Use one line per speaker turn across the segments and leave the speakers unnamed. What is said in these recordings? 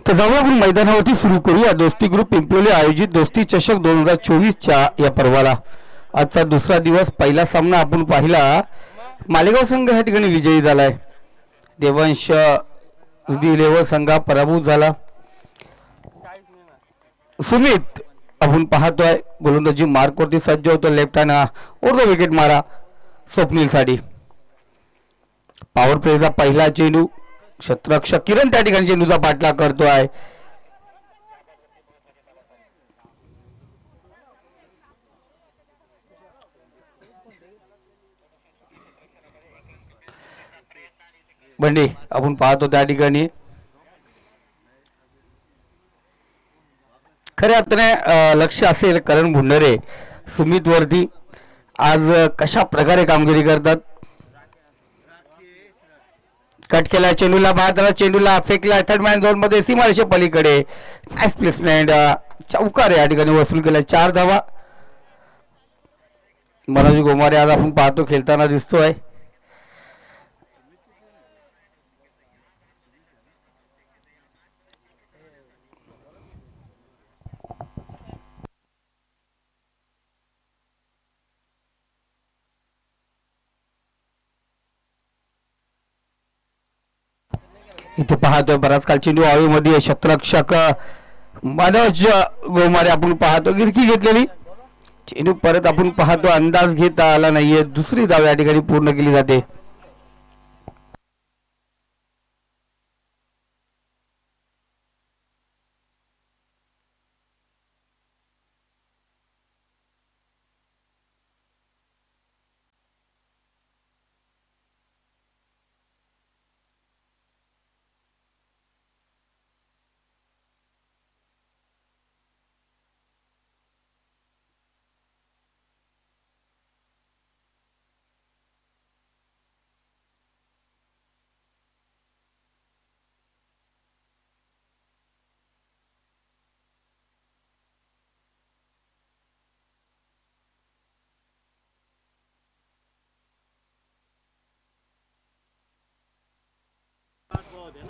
तर जाऊया आपण मैदानावरती सुरू करूया दोस्ती ग्रुप पिंपलोली आयोजित दोस्ती चषक 2024च्या या पर्वाला आजचा दुसरा दिवस। पहिला सामना आपण पाहिला, मालेगाव संघ या ठिकाणी विजयी झालाय। देवांश लेवल संघ पराभूत झाला। सुमित आपण पाहतोय गोलंदाजी मार्कवरती सज्ज होतो, लेफ्ट हँड ओढतो विकेट मारा स्वप्नील साठी। पॉवर प्लेचा पहिला चेंडू, क्षेत्ररक्षक किरण त्या ठिकाणी चेंडूचा पाठलाग करतोय। बंडी आपण पाहतो त्या ठिकाणी खऱ्या अर्थाने लक्ष असेल करण भुंडरे सुमित वरती आज कशा प्रकारे कामगिरी करतात। कट केला चेंडूला, बाद चेंडूला फेकला थर्ड मॅन झोन मध्ये सीमारेषे पलीकडे, नाईस प्लेसमेंट, चौकार या ठिकाणी वसूल केला। 4 धावा। मनोज गोमारे आज आपण पाहतो खेळताना दिसतोय। इथे पाहतोय बराच काल चेंडू हवेमध्ये, क्षेत्ररक्षक मनोज गोमारे आपण पाहतो गिरकी घेतलेली, चेंडू परत आपण पाहतो अंदाज घेता आला नाहीये। दुसरी धाव या ठिकाणी पूर्ण केली जाते।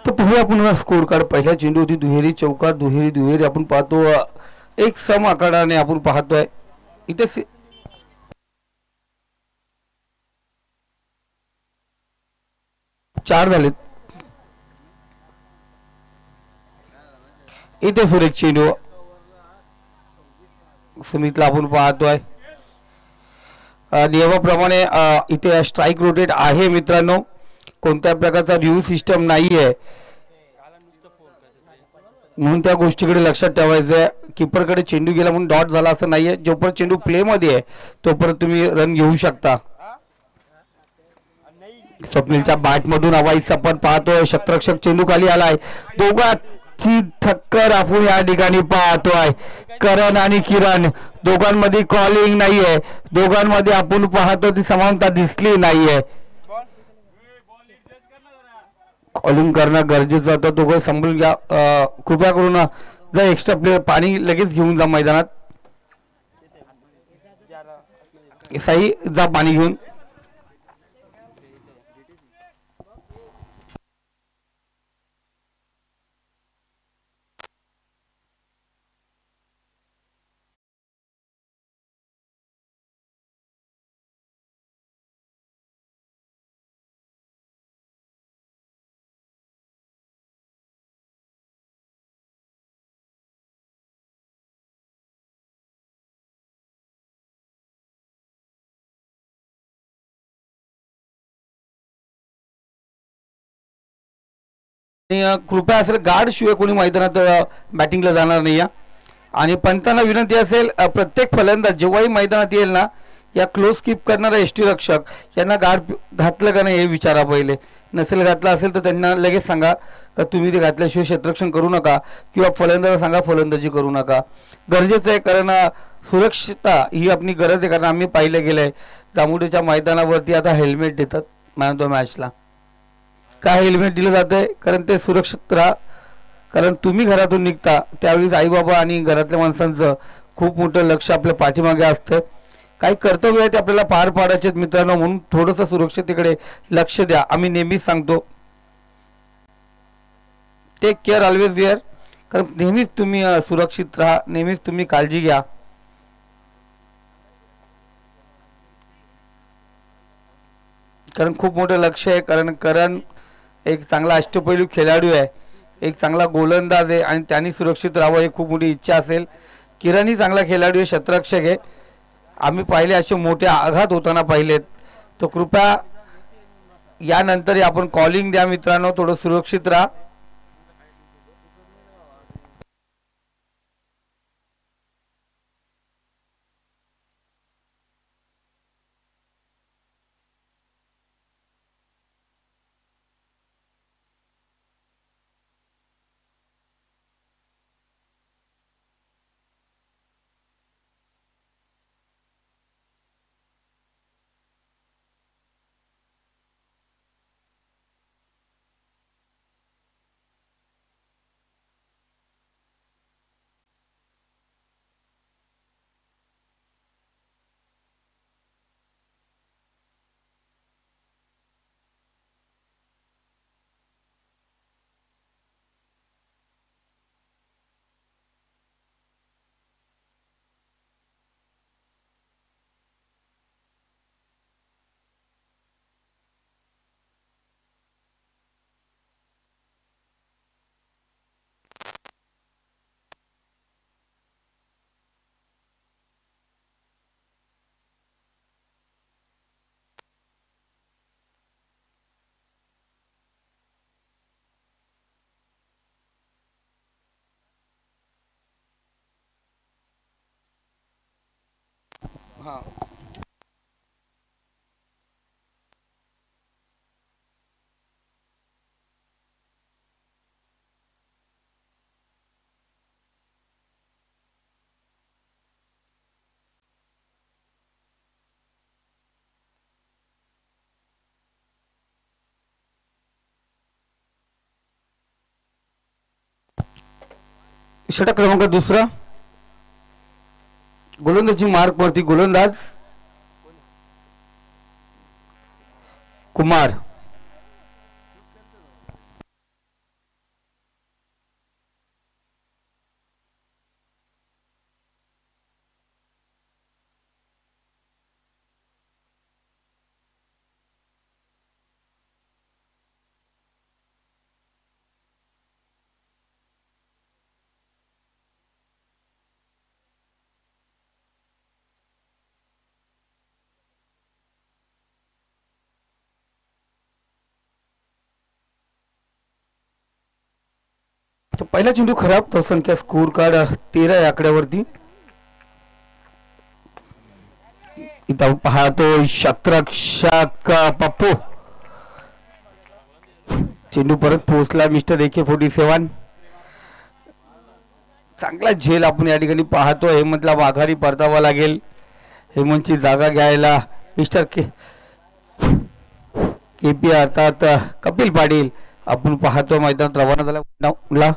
तर पाहूया पुन्हा स्कोर कार्ड। पहिला चेंडू होती दुहेरी चौकार, दुहेरी आपण पाहतो एक सम आकाराने आपण पाहतोय। इथे 4 झालेत। इथे सुरेख चेंडू सुमितला आपण पाहतोय। नियमाप्रमाणे इथे स्ट्राइक रोटेट आहे मित्रांनो, कोणत्या प्रकारचा रिव्ह्यू सिस्टम नाहीये म्हणून त्या गोष्टीकडे लक्षात ठेवायचं। कीपरकडे चेंडू गेला म्हणून डॉट झाला असं नाहीये, जोपर्यंत चेंडू प्ले मध्ये आहे तोपर्यंत तुम्ही रन घेऊ शकता। स्वप्नीलच्या बॅट मधून हवाई सपाट पाहतोय, क्षेत्ररक्षक चेंडू खाली आलाय, दोघांची ठक्कर आपण या ठिकाणी पाहतोय। करण आणि किरण दोघांमध्ये कॉलिंग नाहीये, दोघांमध्ये आपण पाहतो ती समानता दिसली नाहीये। कॉलिंग करणं गरजेचं होतं, दोघं सांभाळून घ्या कृपया करून। जर एक्स्ट्रा प्लेयर पाणी लगेच घेऊन जा मैदानात, साई जा पाणी घेऊन। कृपया असेल गार्ड शिवाय कोणी मैदानात बॅटिंगला जाणार नाही। आणि पंतांना विनंती असेल प्रत्येक फलंदाज जेव्हाही मैदानात येईल ना, या क्लोज कीप करणारा एसटी रक्षक यांना गार्ड घातलं का नाही हे विचारा पहिले। नसेल घातला असेल तर त्यांना लगेच सांगा का तुम्ही ते घातल्याशिवाय क्षेत्ररक्षण करू नका, किंवा फलंदाज सांगा फलंदाजी करू नका। गरजेचं आहे, कारण सुरक्षितता ही आपली गरज आहे। कारण आम्ही पाहिलं गेलंय जांभुडीच्या मैदानावरती आता हेल्मेट देतात मॅन ऑफ द मॅचला। काय हेल्मेट दिलं जातंय कारण ते सुरक्षित राहा, कारण तुम्ही घरातून निघता त्यावेळी आई बाबा आणि घरातल्या माणसांचं खूप मोठं लक्ष आपल्या पाठीमागे असतं। काही कर्तव्य आहे ते आपल्याला पार पाडायचे आहेत मित्रांनो, म्हणून थोडंसं सुरक्षिततेकडे लक्ष द्या। आम्ही नेहमीच सांगतो टेक केअर ऑलवेज देअर। कारण नेहमीच तुम्ही सुरक्षित राहा, नेहमीच तुम्ही काळजी घ्या. कारण खूप मोठं लक्ष आहे, कारण करण एक चांगला अष्टपैलू खेळाडू आहे, एक चांगला गोलंदाज आहे आणि त्यांनी सुरक्षित राहावं ही खूप मोठी इच्छा असेल. किरणही चांगला खेळाडू आहे, क्षेत्ररक्षक आहे. आम्ही पाहिले असे मोठे आघात होताना पाहिलेत. तर कृपया यानंतरही आपण कॉलिंग द्या मित्रांनो, थोडं सुरक्षित राहा. हां, षटक क्रमांक दुसरा, गोलंदाजी मार्क वरती गोलंदाज कुमार. तर पहिला चेंडू खराब, तो संख्या स्कोर कार्ड 13 या आकड्यावरती. इथं पाहतो शतरक्षक पप्पू. चेंडू परत पोहोचला मिस्टर AK-47. चांगला झेल आपण या ठिकाणी पाहतो. हेमंतला माघारी परतावा लागेल, हेमंतची जागा घ्यायला मिस्टर KP अर्थात कपिल पाटील आपण पाहतो मैदानात रवाना झाला.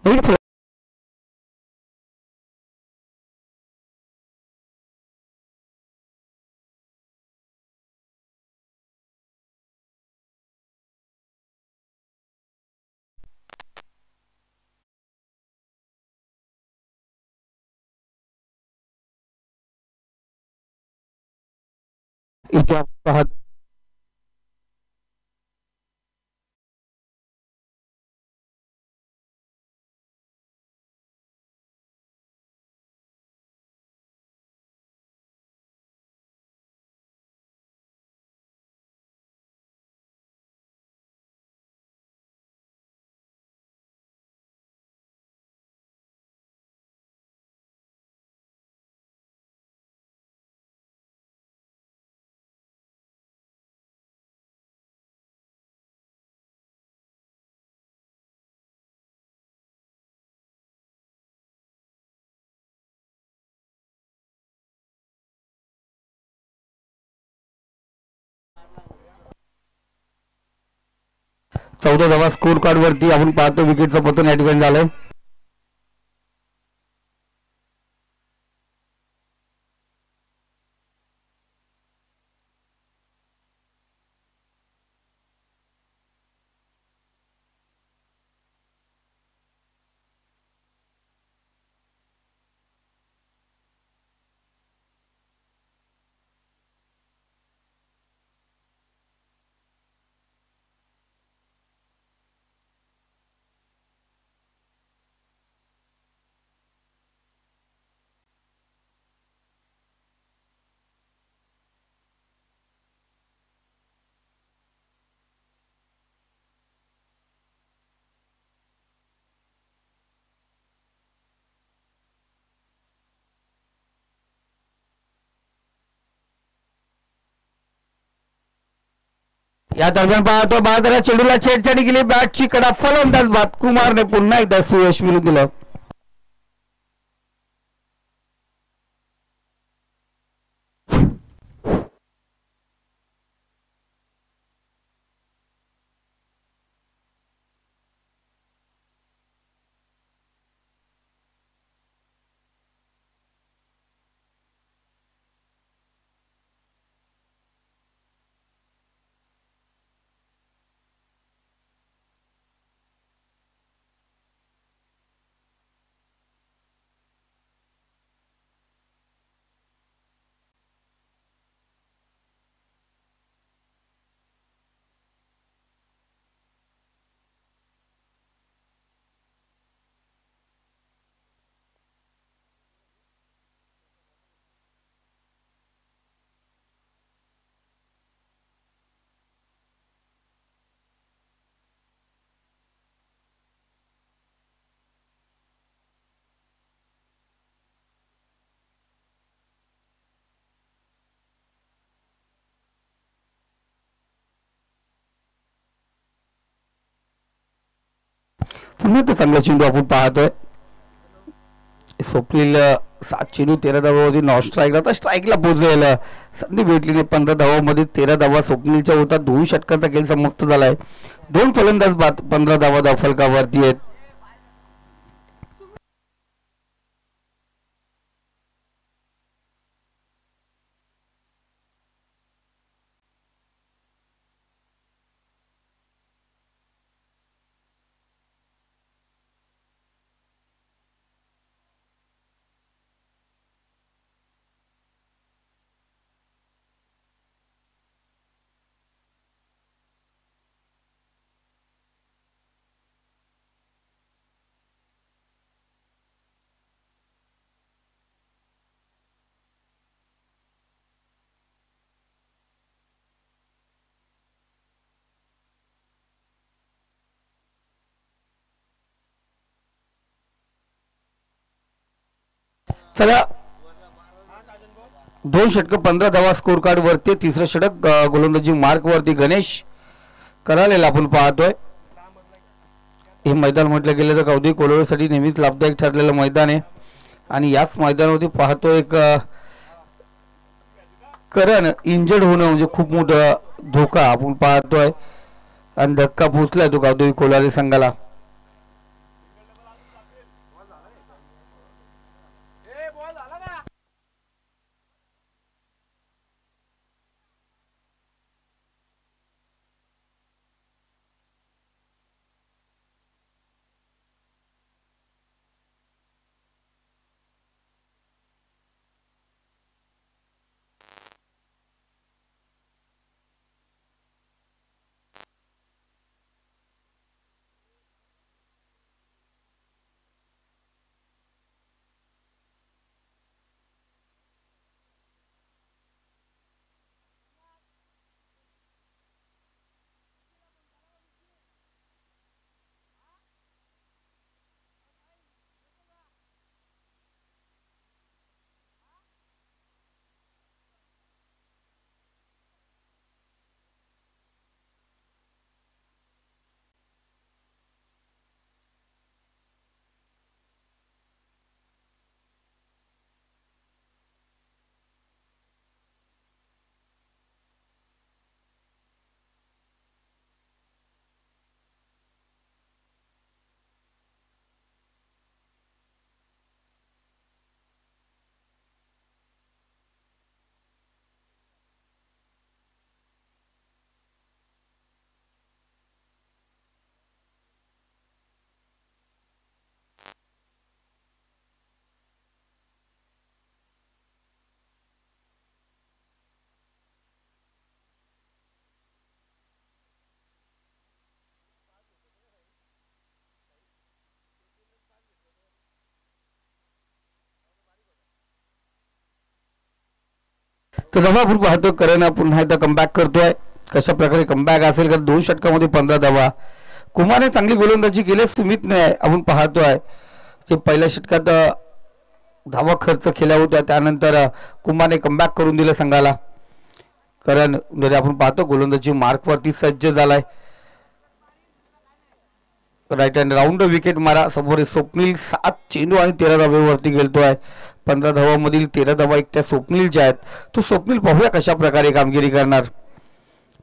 नवीन इथे पाहतो 14 धावा स्कोर कार्ड वरती आपण पाहतो विकेटचं पतन या ठिकाणी झालंय. या दरम्यान पाहतो बाजारात चेंडूला छेडछाडी केली, बॅटची कडा फलंदाज कुमारने पुन्हा एकदा सुयश मिळवून दिलं. पुन्हा तो चांगला चेंडू आपण पाहतोय. स्वप्नील 7 चेंडू 13 धावांमध्ये नॉन स्ट्राईकला, तर स्ट्राईकला पोहोचलेला संधी भेटली नाही. 15 धावांमध्ये 13 धावा स्वप्नीलच्या होता. 2 षटकांचा खेळ समाप्त झालाय. 2 फलंदाज बाद 15 धावा धावफलकावरती आहेत. चला 2 षटक 15 धावा स्कोर कार्ड वरती. तिसरं षटक गोलंदाजी मार्क वरती गणेश करालेला आपण पाहतोय. हे मैदान म्हटलं गेलं तर कौदी कोलवेसाठी नेहमीच लाभदायक ठरलेलं मैदान आहे. आणि याच मैदानावरती पाहतो एक करण इंजर्ड होणं म्हणजे खूप मोठा धोका आपण पाहतोय. आणि धक्का पोचलाय तो कौदी कोलारी संघाला. तर जेव्हा आपण पाहतो करण पुन्हा एकदा कमबॅक करतोय. कशा प्रकारे कमबॅक असेल का 2 षटकामध्ये 15 धावा. कुमारने चांगली गोलंदाजी केली. सुमितने आपण पाहतोय जे पहिल्या षटकात धावा खर्च केल्या होत्या त्यानंतर कुमारने कमबॅक करून दिलं संघाला. करण जरी आपण पाहतो गोलंदाजी मार्कवरती सज्ज झालाय. राईट हँड राऊंड विकेट मारा समोर स्वप्नील 7 चेंडू आणि 13 धावेवरती गेलतोय. 15 धावांमधील 13 धावा एकट्या स्वप्नीलच्या आहेत. तो स्वप्नील पाहूया कशा प्रकारे कामगिरी करणार.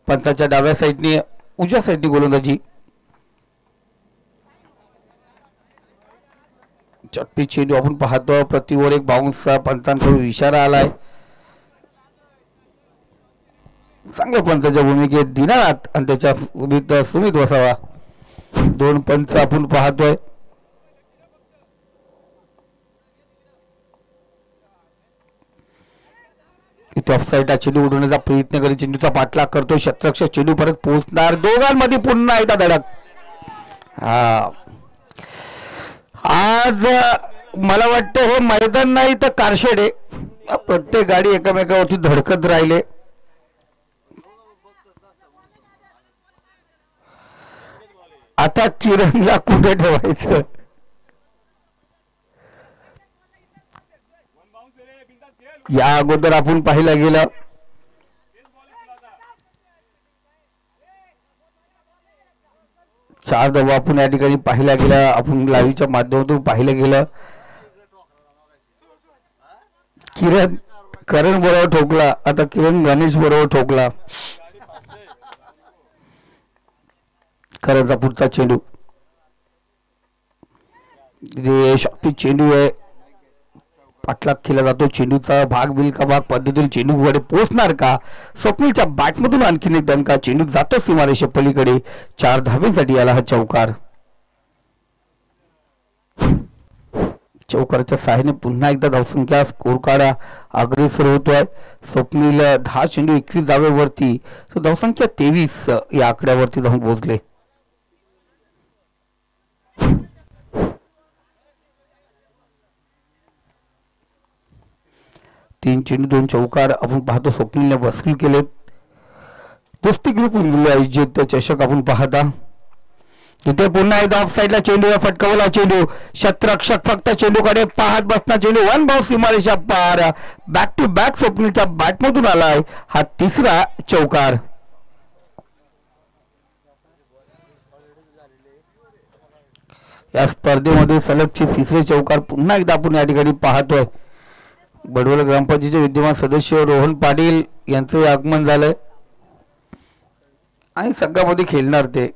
पंचाच्या डाव्या साईडने उजव्या साईडने गोलंदाजी. चटपी चेंडू आपण पाहतो. प्रतिवर एक बाउन्स पंचांकडून इशारा आलाय. चांगल्या पंचाच्या भूमिकेत दिनानाथ आणि त्याच्या सुमित वसावा 2 पंच आपण पाहतोय. इथे ऑफसाईडला चेंडू उडवण्याचा प्रयत्न करीत चेंडूचा पाठलाग करतो. शतरक्षक चेंडू परत पोहोचणार. दोघांमध्ये पुन्हा एकदा धडक. आज मला वाटतं हे मैदान नाही तर कारशेड आहे. प्रत्येक गाडी एकमेकावरती धडकत राहिले. आता किरणला कुठे ठेवायचं. या अगोदर आपण पाहिलं गेलं चार धावा आपण या ठिकाणी पाहिल्या गेल्या. आपण लाईव्हच्या माध्यमातून पाहिलं गेलं. करण बरोबर ठोकला. आता किरण गणेश बरोबर ठोकला. करणचा पुढचा चेंडू शक्ती चेंडू आहे. पाठलाग केला जातो. चेंडूचा भाग बिल का भाग पद्धतीने चेंडू कडे पोहोचणार का. स्वप्नीलच्या बॅटमधून आणखीन एक दणका. चेंडू जातो सीमारेषे पलीकडे. 4 धावेसाठी आला हा चौकार. चौकाराच्या सहाय्याने पुन्हा एकदा धावसंख्या स्कोर काढा अग्रेसर होतोय. स्वप्नील 10 चेंडू 21 धावेवरती. धावसंख्या 23 या आकड्यावरती जाऊन पोहोचले. तीन चेंडू 2 चौकार आपण पाहतो. स्वप्नीलने वसूल केलेत. कुस्ती ग्रुप आयोजित चषक आपण पाहता. तिथे पुन्हा एकदा ऑफ साईडला चेंडू फटकावला. चेंडू शतरक्षक फक्त चेंडूकडे पाहत बसणार. चेंडू 1 बाउन्स सीमारेषा पार. बॅक टू बॅक स्वप्नीलच्या बॅटमधून आलाय हा तिसरा चौकार. या स्पर्धेमध्ये सलगचे तिसरे चौकार पुन्हा एकदा आपण या ठिकाणी पाहतोय. बडवल ग्रामपंचायतीचे विद्यमान सदस्य रोहन पाटील यांचे आगमन झालंय आणि संघामध्ये खेळणार ते.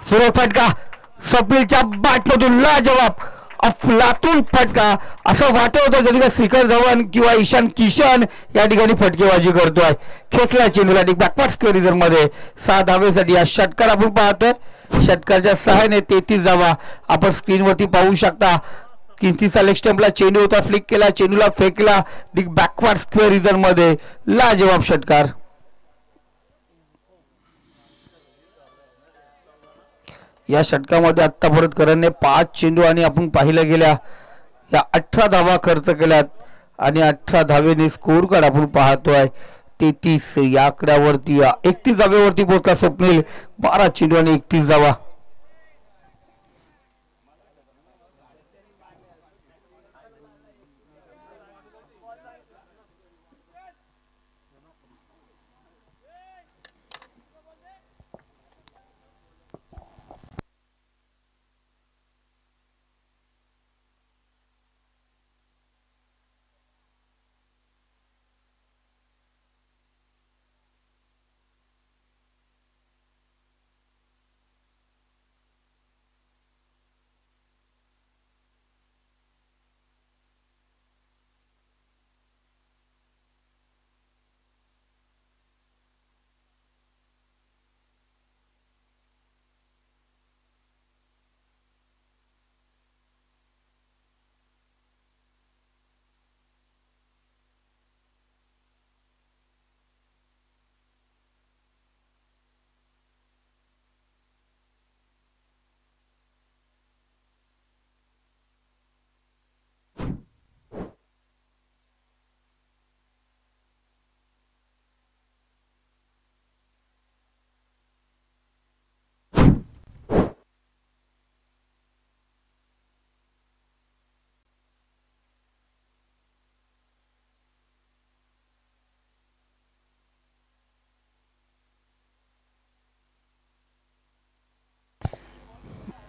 सुरेख फटका स्वप्नीलच्या बॅटमधून लाजवाब अफलातून फटका. असं वाटत होतं जरी का शिखर धवन किंवा ईशान किशन या ठिकाणी फटकेबाजी करतोय. खेचला चेंडूला बॅकवर्ड स्क्वेअर मध्ये 6 धावेसाठी हा षटकार आपण पाहतोय. षटकारच्या सहाय्याने 33 धावा आपण स्क्रीनवरती पाहू शकता. किंचितसा लेग स्टंपला चेंडू होता. फ्लिक केला. चेंडूला फेकला बॅकवर्ड स्क्वेअर रिजन मध्ये. लाजवाब षटकार. या षटकामध्ये आतापर्यंत करणने 5 चेंडू आणि आपण पाहिलं गेल्या या 18 धावा खर्च केल्यात आणि 18 धावेने स्कोर कार्ड आपण पाहतोय 33 या आकड्यावरती 31 धावेवरती पोहोचला स्वप्नील. 12 चेंडू आणि 31 धावा.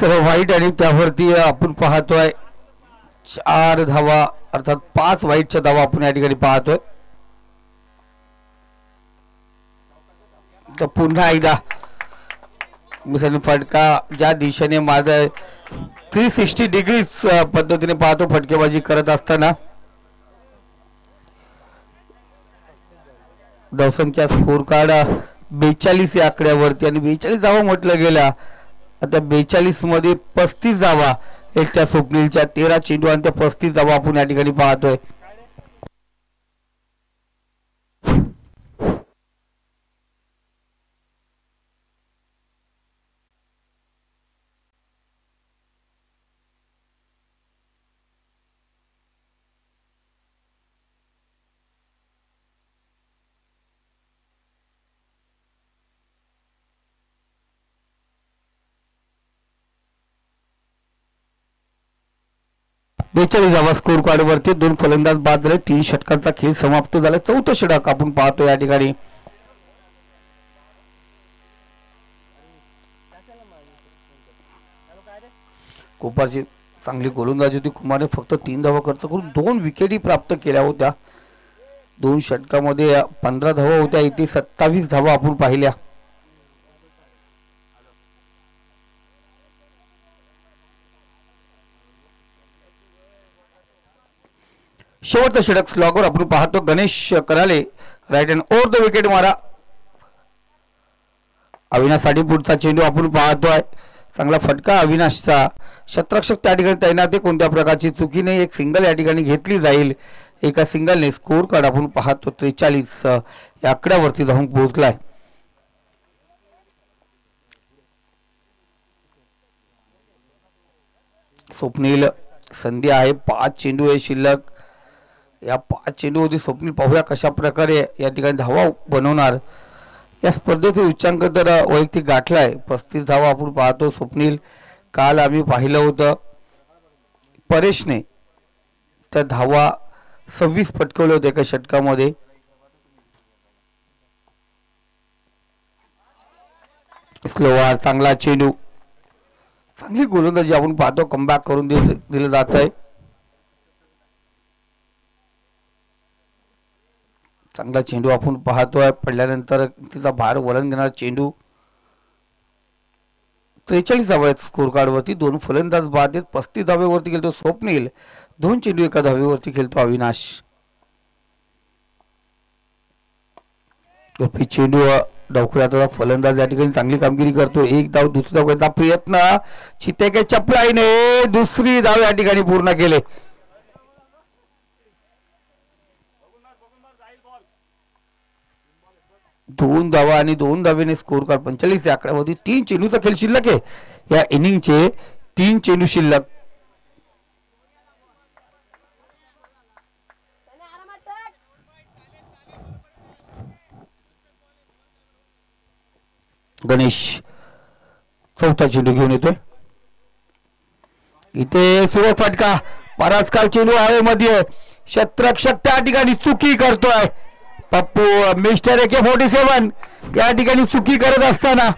तर वाईट आणि त्यावरती आपण पाहतोय 4 धावा अर्थात 5 वाईटच्या धावा आपण या ठिकाणी पाहतोय. तर पुन्हा एकदा मिसाईल फटका ज्या दिशेने माझा 360 डिग्री पद्धतीने पाहतो फटकेबाजी करत असताना. धावसंख्या स्कोर कार्ड 42 या आकड्यावरती आणि 42 धावा म्हटलं गेल्या. आता 42 मध्ये 35 धावा एकट्या स्वप्नीलच्या 13 चेंडू आणि त्या 35 धावा आपण या ठिकाणी पाहतोय. बेचाळीस धावा स्कोर कार्ड वरती 2 फलंदाज बाद झाले. 3 षटकांचा खेळ समाप्त झाला. 4थं षटक आपण पाहतो या ठिकाणी. कोपारची चांगली गोलंदाजी होती. कुमारने फक्त 3 धावा खर्च करून 2 विकेटी प्राप्त केल्या होत्या. 2 षटकामध्ये 15 धावा होत्या. इथे 27 धावा आपण पाहिल्या. शेवटचं षटक स्लॉगर आपण पाहतो. Ganesh Karale right hand over the wicket मारा. अविनाश साडीपुरचा चेंडू आपण पाहतोय. चांगला फटका अविनाशचा. क्षेत्ररक्षक त्या ठिकाणी तैनात आहे. कोणत्या प्रकारची चुकी नाही. एक सिंगल या ठिकाणी घेतली जाईल. एका सिंगलने स्कोर कार्ड आपण पाहतो 43 या आकड्यावरती जाऊन पोहोचलाय. स्वप्नील संधी आहे. 5 चेंडू आहे शिल्लक. या 5 चेंडूमध्ये स्वप्नील पाहूया कशा प्रकारे या ठिकाणी धावा बनवणार. या स्पर्धेचे उच्चांक तर वैयक्तिक गाठलाय. 35 धावा आपण पाहतो स्वप्नील. काल आम्ही पाहिलं होतं परेशने त्या धावा 26 पटकवले होते एका षटकामध्ये. स्लोवार चांगला चेंडू. चांगली गोलंदाजी आपण पाहतो. कमबॅक करून दिलं जात आहे. चांगला चेंडू आपण पाहतोय. पडल्यानंतर तिचा भार वळण घेणार चेंडू. 43 धावा आहेत स्कोर कार्ड वरती. 2 फलंदाज बाद आहेत. 35 धावेवरती खेळतो स्वप्नील. 2 चेंडू एका धावेवरती खेळतो अविनाश. चेंडू डोकऱ्याचा फलंदाज या ठिकाणी चांगली कामगिरी करतो. 1 धाव दुसरी धाव करता प्रयत्न. चितेके चपलाईने दुसरी धाव या ठिकाणी पूर्ण केले. दोन धावा आणि 2 धावेने स्कोर कार्ड 45 या आकड्यावरती. 3 चेंडूचा खेळ शिल्लक आहे. या इनिंगचे 3 चेंडू शिल्लक. गणेश चौथा चेंडू घेऊन येतोय. इथे सुरू फटका. परासकाल चेंडू हवेमध्ये. क्षेत्ररक्षक त्या ठिकाणी चुकी करतोय. पप्पू मिस्टर AK-47 या ठिकाणी चुकी करत असताना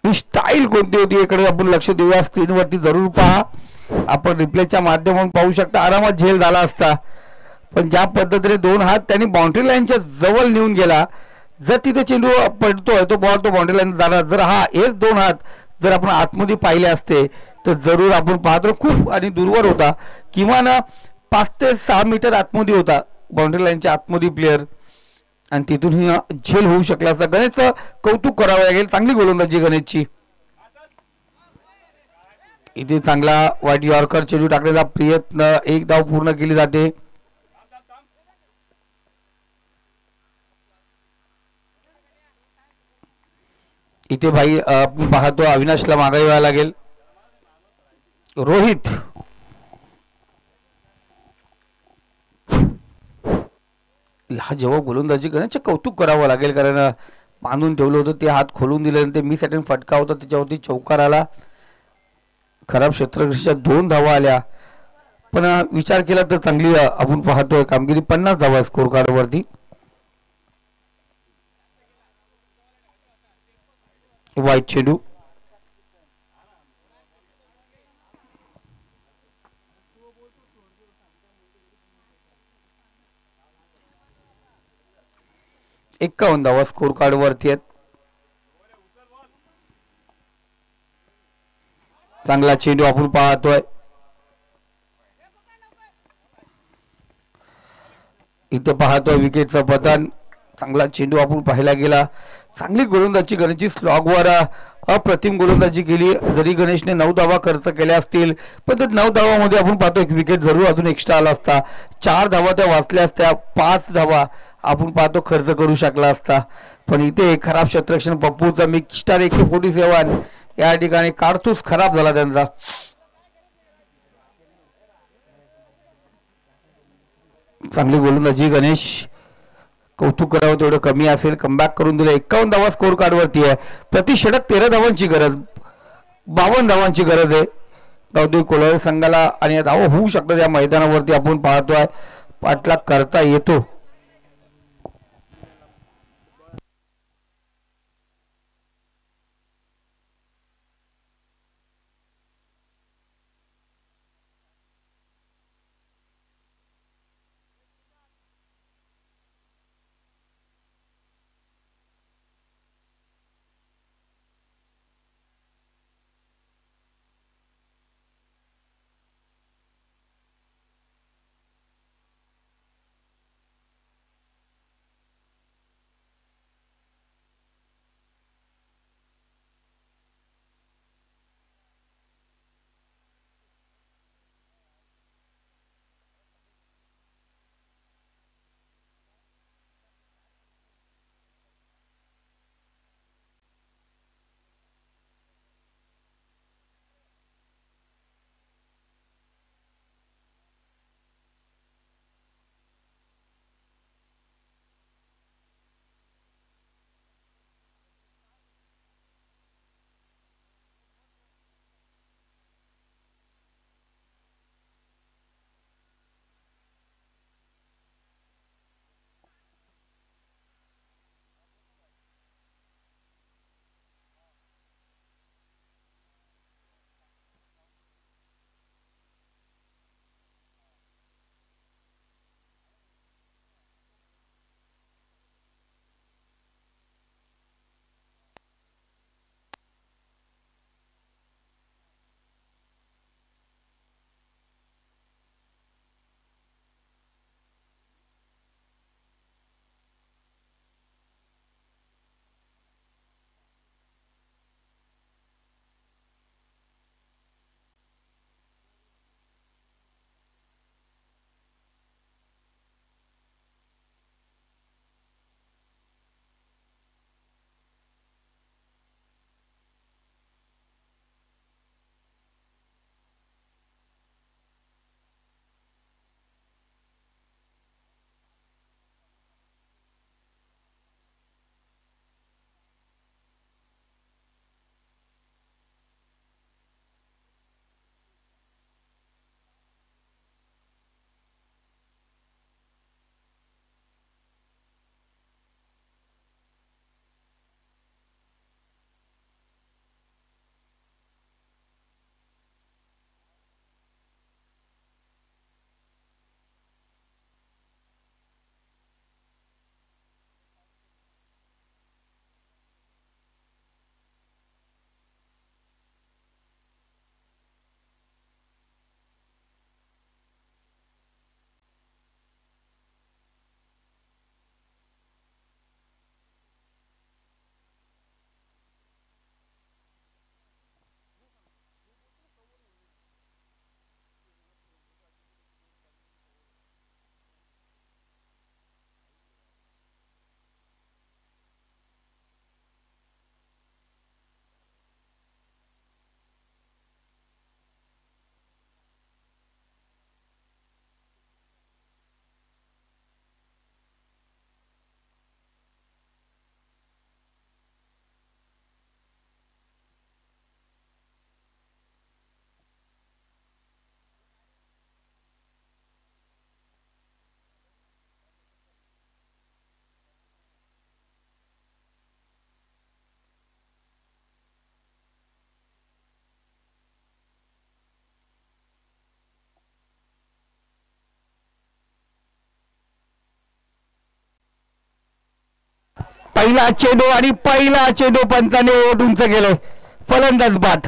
स्टाईल कोणती होती इकडे आपण लक्ष देऊया. स्क्रीनवरती जरूर पहा. आपण रिप्लेच्या माध्यमातून पाहू शकता. आरामात झेल झाला असता. पण ज्या पद्धतीने 2 हात त्यांनी बाउंड्री लाईनच्या जवळ नेऊन गेला. जर तिथे चेंडू पडतोय तो बॉल तो बाउंड्री लाईन जाणार. जर हेच 2 हात जर आपण आतमध्ये पाहिले असते तर जरूर आपण पाहतो खूप आणि दूरवर होता. किमान 5 ते 6 मीटर आतमध्ये होता बाउंड्री लाईनच्या आतमध्ये प्लेअर. आणि तिथून झेल होऊ शकला असता. गणेशचं कौतुक करावं लागेल. चांगली गोलंदाजी गणेशची. इथे चांगला वाईट यॉर्कर चेंडू टाकण्याचा प्रयत्न. 1 धाव पूर्ण केली जाते. इथे भाई आपण पाहतो अविनाशला मागे यावं लागेल. रोहित हा जेव्हा गोलंदाजी करण्याचे कौतुक करावं लागेल. कारण बांधून ठेवलं होतं ते हात खोलून दिल्यानंतर मिस अटेम्प्ट फटका होता. त्याच्यावरती चौकार आला. खराब क्षेत्ररक्षकाच्या 2 धावा आल्या. पण विचार केला तर चांगली आपण पाहतोय कामगिरी. 50 धावा स्कोर कार्ड वरती. वाईट चेंडू. 51 धावा स्कोर कार्ड वरती आहेत. चांगला चेंडू आपण पाहतोय. इथे पाहतोय विकेटचं पतन. चांगला चेंडू आपण पाहायला गेला. चांगली गोलंदाजी गणेशची स्लॉगवर अप्रतिम गोलंदाजी केली. जरी गणेशने 9 धावा खर्च केल्या असतील पण ते 9 धावामध्ये आपण पाहतो एक विकेट जरूर अजून एक्स्ट्रा आला असता. 4 धावा त्या वाचल्या असत्या. 5 धावा आपण पाहतो खर्च करू शकला असता. पण इथे खराब क्षेत्ररक्षण पप्पूचा मिस्टर AK-47 या ठिकाणी कारतूस खराब झाला त्यांचा. चांगली गोलंदाजी गणेश. कौतुक करावं तेवढं कमी असेल. कमबॅक करून दिलं. 51 धावा स्कोर कार्ड वरती आहे. प्रति षटक 13 धावांची गरज, 52 धावांची गरज आहे गावदेवी कोळावडे संघाला. आणि धावा होऊ शकतात या मैदानावरती आपण पाहतोय. पाठलाग करता येतो. पहिला चेंडू आणि पहिला चेंडू पंचाने ओट उंच गेले, फलंदाज बाद.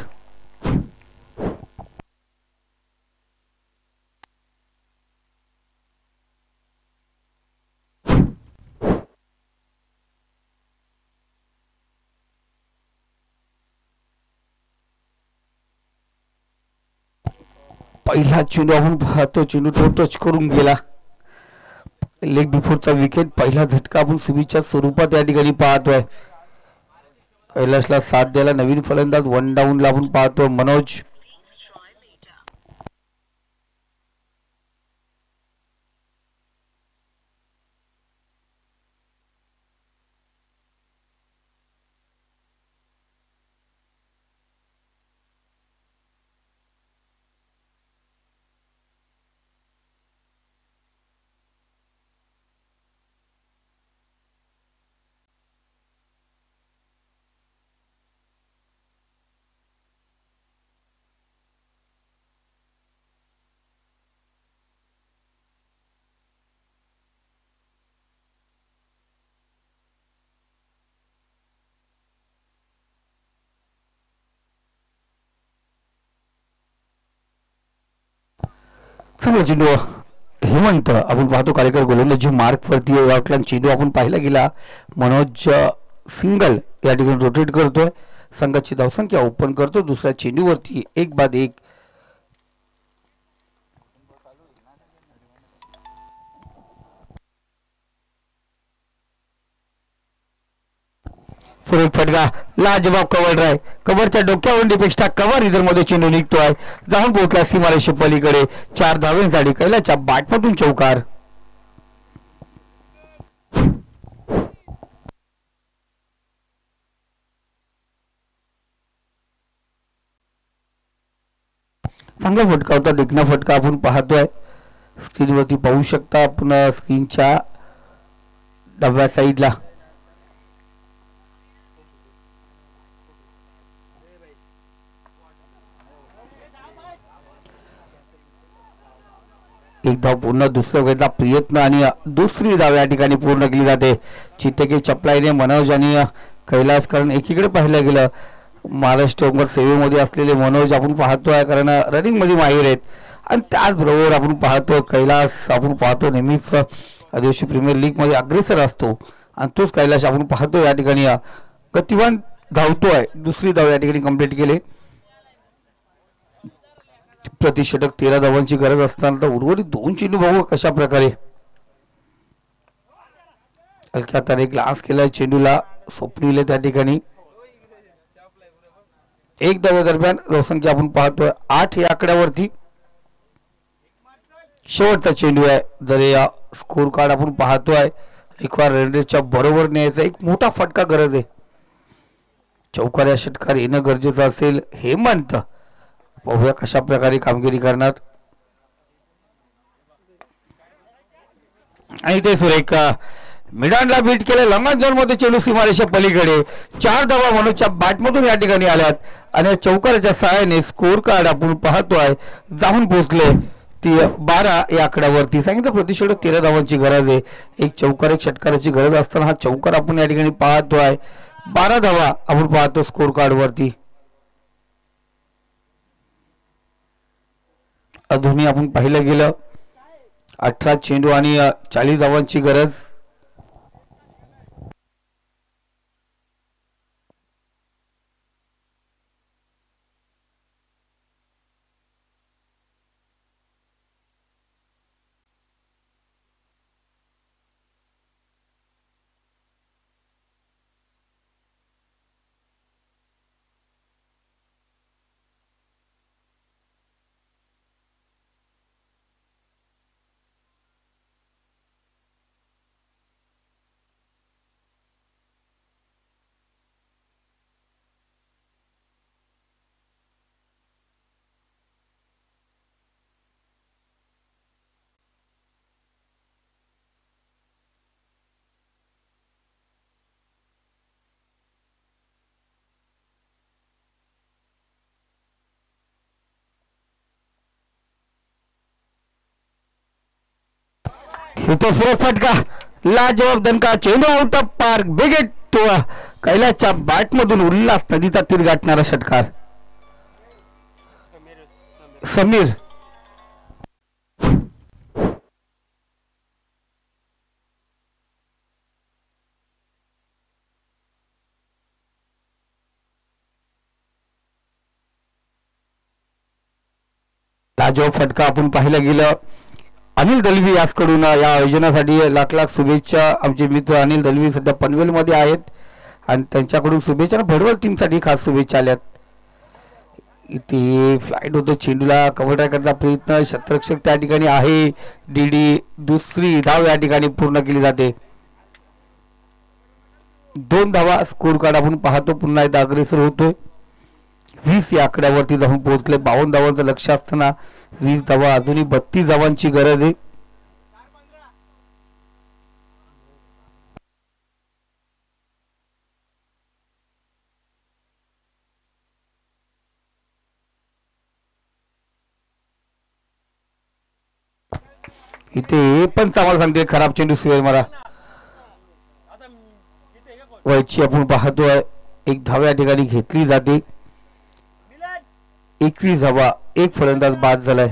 पहिला चेंडू आपण पाहतो, चेंडू तो टच करून गेला. लेग बिफोरचा विकेट. पहिला झटका आपण सुविच्या स्वरूपात या ठिकाणी पाहतोय. कैलासला साथ द्यायला नवीन फलंदाज वन डाऊनला आपण पाहतो मनोज. चांगला चेंडू हेमंत आपण पाहतो कार्यकर गोलंदाजी मार्क वरती आउटलाईन चेंडू आपण पाहिला गेला. मनोज सिंगल या ठिकाणी रोटेट करतोय, संघाची धावसंख्या ओपन करतो. दुसऱ्या चेंडूवरती एक बाद एक. सुरेख फटका, लाजवाब कव्हर ड्राय. कव्हरच्या डोक्यावर डिपेक्षा कव्हर इधर मध्ये चेंडू निघतोय, जाऊन पोहोचला सीमारेषे पलीकडे. 4 धावांसाठी कैलासच्या बॅटमधून चौकार. चांगला फटका होता, देखना फटका आपण पाहतोय. स्क्रीनवरती पाहू शकता आपण स्क्रीनच्या डाव्या साईडला. एक धाव पूर्ण, दुसऱ्या वेळेचा प्रयत्न आणि दुसरी धाव या ठिकाणी पूर्ण केली जाते. चित्तेके चपलाईने मनोज आणि कैलास, कारण एकीकडे पाहिलं गेलं महाराष्ट्र उमर सेवेमध्ये असलेले मनोज आपण पाहतोय, कारण रनिंग मध्ये माहीर आहेत. आणि त्याचबरोबर आपण पाहतो कैलास, आपण पाहतो नेहमीच आदिवासी प्रीमियर लीग मध्ये अग्रेसर असतो, आणि तोच कैलास आपण पाहतो या ठिकाणी गतिवान धावतोय. दुसरी धाव या ठिकाणी कंप्लीट केली. प्रतिषटक 13 धावांची गरज असताना तर उर्वरित 2 चेंडू बघू कशा प्रकारे. हलक्या एक ग्लास केला चेंडूला, स्वप्नील त्या ठिकाणी. एक धावे दरम्यान धावसंख्या आपण पाहतोय 8 या आकड्यावरती. शेवटचा चेंडू आहे. जर या स्कोर कार्ड आपण पाहतोय रिक्वायर रन रेटच्या बरोबर न्यायचा एक मोठा फटका गरज आहे. चौकार या षटकार येणं गरजेचं असेल. हेमंत पाहूया कशा प्रकारे कामगिरी करणार. आणि ते सुरेख मिडानला बीट केले. लंगन झोन मध्ये चेंडू सीमारेषा पलीकडे. 4 धावा मनोजच्या बॅटमधून या ठिकाणी आल्यात, आणि चौकाराच्या सहाय्याने स्कोर कार्ड आपण पाहतोय जाऊन पोहोचले ती 12 या आकड्यावरती. सांगितलं प्रतिषेधक 13 धावांची गरज आहे. एक चौकार एक षटकाराची गरज असताना हा चौकार आपण या ठिकाणी पाहतोय. 12 धावा आपण पाहतो स्कोर कार्ड वरती. अजूनही आपण पाहिलं गेलं 18 चेंडू आणि 40 धावांची गरज. इथे सुरेख फटका, लाजवाब दणका, चेंडू out of park, big hit. तो कैलासच्या बॅटमधून उल्हास नदीचा तीर गाठणारा षटकार. समीर लाजवाब फटका आपण पाहिलं गेलं. अनिल दलवी याचकडून या आयोजनासाठी लाख लाख शुभेच्छा. आमचे मित्र अनिल दलवी सध्या पनवेलमध्ये आहेत आणि त्यांच्याकडून शुभेच्छा. भडवल टीमसाठी खास शुभेच्छा आल्यात. इथे फ्लाईट होतो, चेंडूला कव्हर करण्याचा प्रयत्न, क्षेत्ररक्षक त्या ठिकाणी आहे. डीडी दुसरी धाव या ठिकाणी पूर्ण केली जाते. 2 धावा स्कोर कार्ड आपण पाहतो. पुन्हा एकदा अग्रेसर होतोय. 20 या आकड्यावरती जाऊन पोहोचले. 52 धावांचं लक्ष असताना 20 धावा, अजूनही 32 धावांची गरज आहे. इथे पण चांगला सांगते खराब चेंडू सुरेल मला व्हायची आपण पाहतोय. 1 धाव या ठिकाणी घेतली जाते. 21 धावा, 1 फलंदाज बाद झालाय.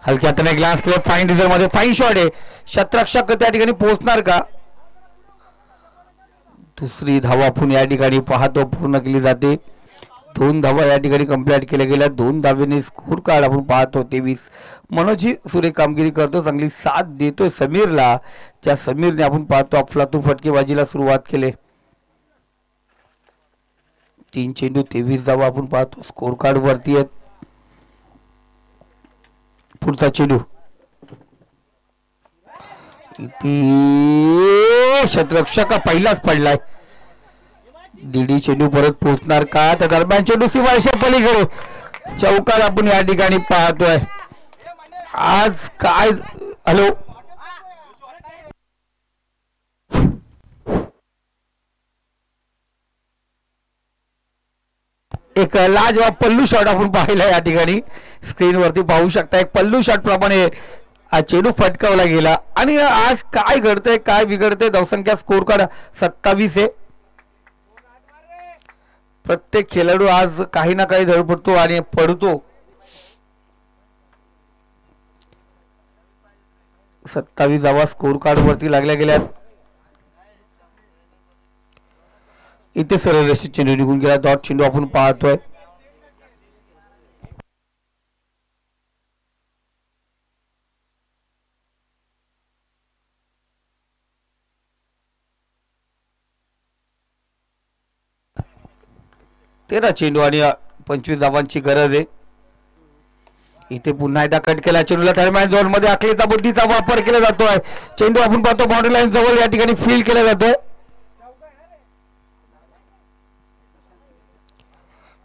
हलक्या हाताने ग्लास केलं. फाईन डिझर मध्ये फाईन शॉट आहे. क्षेत्ररक्षक त्या ठिकाणी पोहोचणार का? दुसरी धावा आपण या ठिकाणी पाहतो पूर्ण केली जाते. 2 धावा या ठिकाणी कंप्लीट केल्या गेल्या. 2 धावेने स्कोर कार्ड आपण पाहतो 23. मनोज ही सुरेख कामगिरी करतो, चांगली साथ देतोय समीरला. ज्या समीरने आपण पाहतो अफलातून फटकेबाजीला सुरुवात केली. 3 चेंडू 23 धावा आपण पाहतो स्कोर कार्ड वरती आहेत. पुढचा चेंडू क्षेत्ररक्षक पहिलाच पडलाय. डीडी चेंडू परत पोहोचणार का? त्या दरम्यान चेंडू सीमारेषा पलीकडे चौकार आपण या ठिकाणी पाहतोय. आज काय हॅलो एक लाजवाब पल्लू शॉट आपण पाहिला या ठिकाणी स्क्रीनवरती पाहू शकता. एक पल्लू शॉट प्रमाणे चेंडू फटकावला गेला. आणि आज काय घडतंय काय बिघडतंय? धावसंख्या स्कोर कार्ड 27 आहे. प्रत्येक खेळाडू आज काही ना काही धडपडतो आणि पडतो. 27 धावा स्कोर कार्ड वरती लागल्या गेल्यात. इथे सरळ रेषेत चेंडू निघून गेला. डॉट चेंडू आपण पाहतोय. तेरा चेंडू आणि 25 धावांची गरज आहे. इथे पुन्हा एकदा कट केला चेंडूला. दरम्यान झोन मध्ये आखलीचा बुद्धीचा वापर केला जातोय. चेंडू आपण पाहतो बाउंड्री लाईन जवळ या ठिकाणी फील केला जातोय.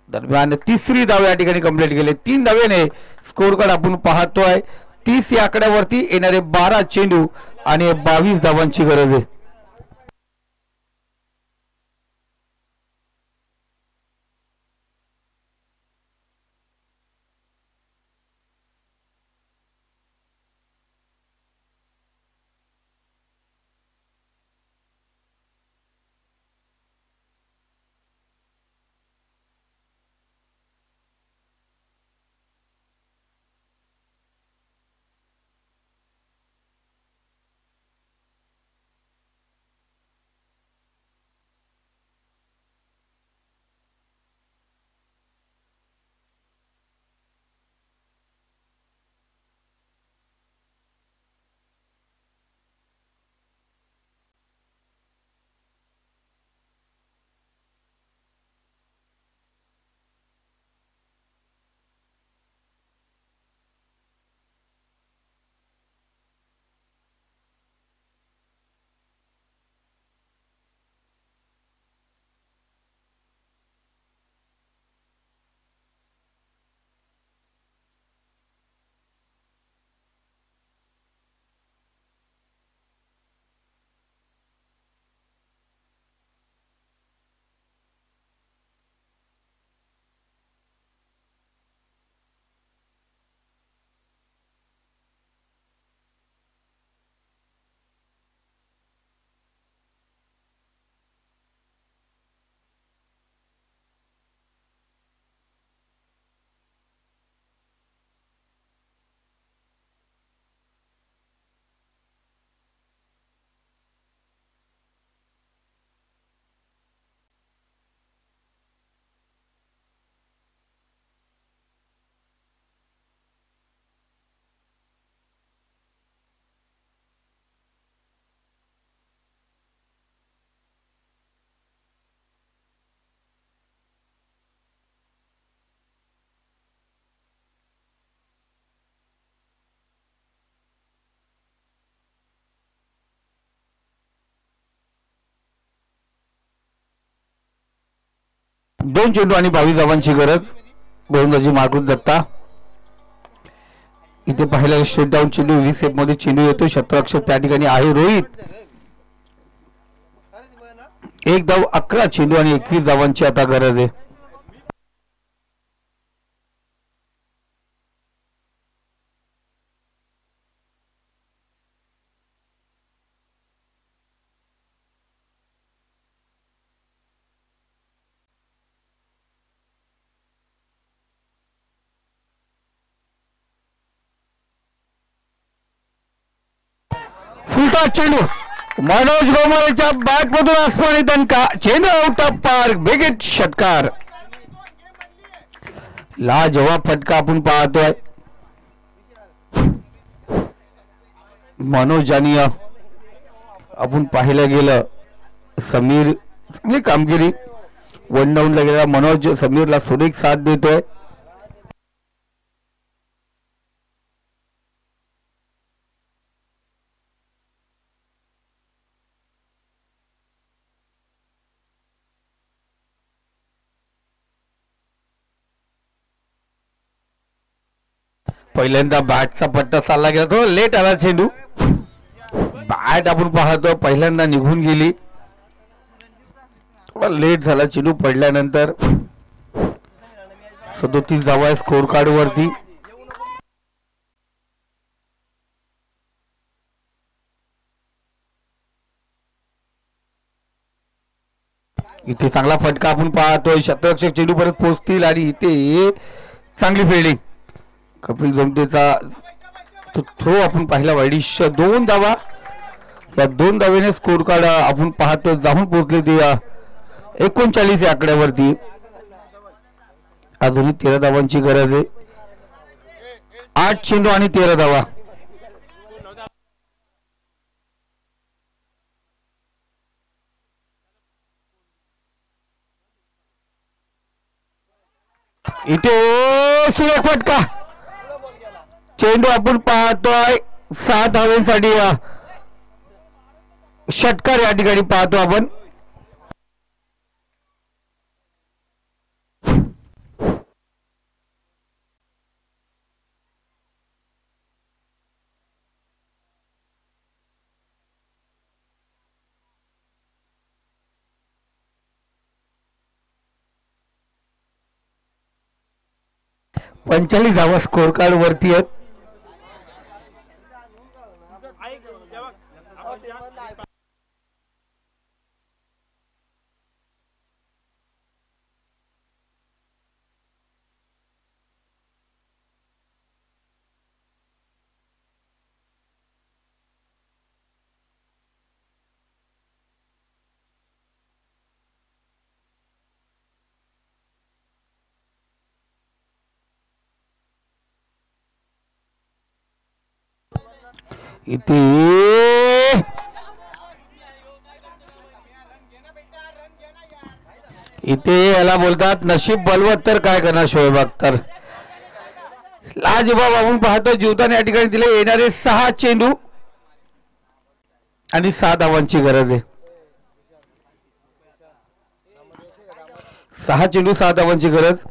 दरम्यान तिसरी धाव या ठिकाणी कंप्लीट केले. 3 धावेने स्कोर कार्ड आपण पाहतोय. 30 या आकड्यावरती येणारे 12 चेंडू आणि 22 धावांची गरज आहे. 2 चेंडू आणि 22 धावांची गरज. गोलंदाजी मार्कुस दत्ता. इथे पाहिलं स्ट्रेट डाऊन चेंडू 20 सेप मध्ये चेंडू येतो. क्षेत्ररक्षक त्या ठिकाणी आहे रोहित. 1 धाव 11 चेंडू आणि 21 धावांची आता गरज आहे. फुलटॉस चेंडू मनोज गोमारेच्या बॅट मधून आसमानी दणका. चेंडू आउट ऑफ पार्क. बिग षटकार. लाजवाब फटका आपण पाहतोय. मनोज आणि आपण पाहिलं गेलं समीर चांगली कामगिरी. 1 डाऊनला गेलेला मनोज समीरला सुरेख साथ देतोय. पहिल्यांदा बॅटचा पट्टा चालला गेला. तो लेट आला चेंडू. बॅट आपण पाहतो पहिल्यांदा निघून गेली. थोडा लेट झाला चेंडू पडल्यानंतर. 37 धावा स्कोर कार्ड वरती. इथे चांगला फटका आपण पाहतोय. क्षेत्ररक्षक चेंडू परत पोहोचतील आणि इथे चांगली फिल्डिंग. कपिल जमतेचा थ्रो आपण पाहिला. वाईडिश 2 धावा. या 2 धावेने स्कोर कार्ड आपण पाहतो जाऊन पोहोचले ते 39 या आकड्यावरती. अजूनही 13 धावांची गरज आहे. 8 चेंडू आणि 13 धावा. इथे सुरेख फटका. चेंडू आपण पाहतोय 6 धावांसाठी षटकार या ठिकाणी पाहतो आपण. पंचेचाळीस धावा स्कोर कार्ड वरती आहेत. इथे याला बोलतात नशीब बलवत. तर काय करणार शोएब अख्तर. लाजवाब आपण पाहतो जीवदान या ठिकाणी दिले. येणारे 6 चेंडू आणि 6 धावांची गरज आहे. 6 चेंडू 6 धावांची गरज.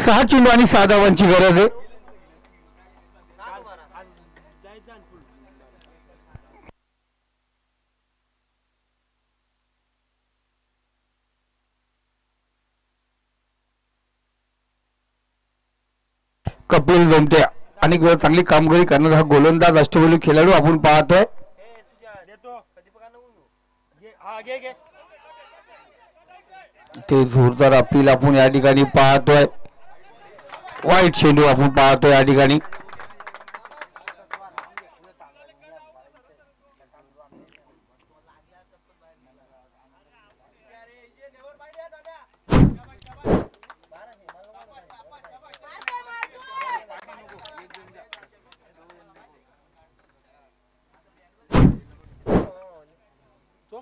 सहा चेंडू आणि 6 धावांची गरज आहे. कपिल लोमटे आणि चांगली कामगिरी करणारा हा गोलंदाज अष्टपैलू खेळाडू आपण पाहतोय. ते जोरदार अपील आपण या ठिकाणी पाहतोय. वाईट चेंडू आपण पाहतोय या ठिकाणी.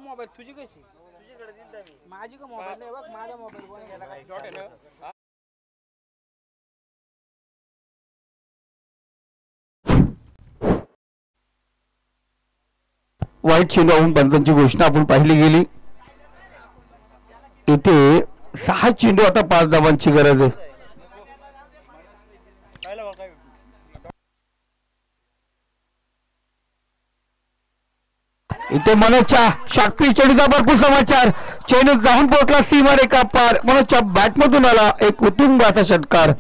मोबाईल तुझी कशी तुझीकडे दिलता मी माझी का मोबाईल नाही बघ माझा मोबाईल कोणी गेला काय शॉट आहे ना.
वाईट चेंडू आपण पंचांची घोषणा आपण पाहिली गेली. इथे 6 चेंडू आता 5 धावांची गरज आहे. इथे मनोजच्या शॉटपी चेंडूचा भरपूर समाचार. चेंडू जाऊन पोहोचला सीमा रेखा पार. मनोजच्या बॅटमधून आला एक उत्तुंग असा षटकार.